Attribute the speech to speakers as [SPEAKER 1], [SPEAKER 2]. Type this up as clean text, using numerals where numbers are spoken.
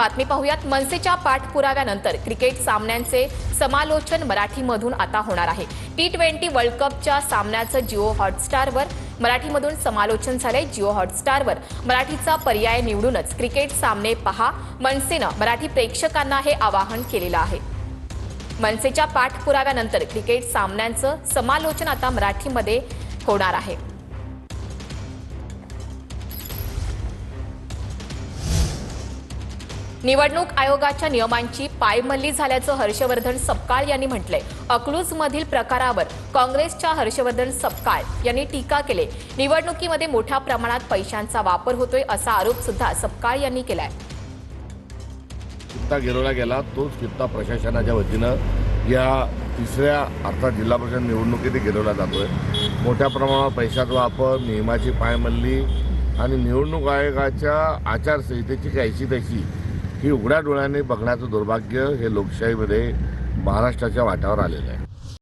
[SPEAKER 1] बातमी पाहूयात। मनसेच्या पाठपुराव्यानंतर क्रिकेट सामन्यांचे समालोचन मराठीमधून आता होणार आहे। T20 वर्ल्ड कपच्या सामन्याचं जिओ हॉटस्टारवर मराठीमधून समालोचन झालंय। जिओ हॉटस्टारवर मराठीचा पर्याय निवडूनच क्रिकेट सामने पहा, मनसेनं मराठी प्रेक्षकांना हे आवाहन केलेलं आहे। मनसेच्या पाठपुराव्यानंतर क्रिकेट सामन्यांचं समालोचन आता मराठीमध्ये होणार आहे। निवडणूक आयोगाच्या नियमांची पायमल्ली झाल्याचं हर्षवर्धन सपकाळ यांनी म्हटलंय। अकलूजमधील प्रकारावर काँग्रेसच्या हर्षवर्धन सपकाळ यांनी टीका केली। निवडणुकीमध्ये मोठ्या प्रमाणात पैशांचा वापर होतोय असा आरोप सुद्धा सपकाळ यांनी केलाय।
[SPEAKER 2] कित्ता गिरवला गेला तोच कित्ता प्रशासनाच्या वतीनं या तिसऱ्या अर्थात जिल्हा परिषद निवडणुकीत गिरवला जातोय। मोठ्या प्रमाणात पैशाचा वापर, नियमाची पायमल्ली आणि निवडणूक आयोगाच्या आचारसंहितेची काहीशी तशी ही उघड्या डोळ्याने बघण्याचं दुर्भाग्य हे लोकशाहीमध्ये महाराष्ट्राच्या वाट्यावर आलेलं आहे।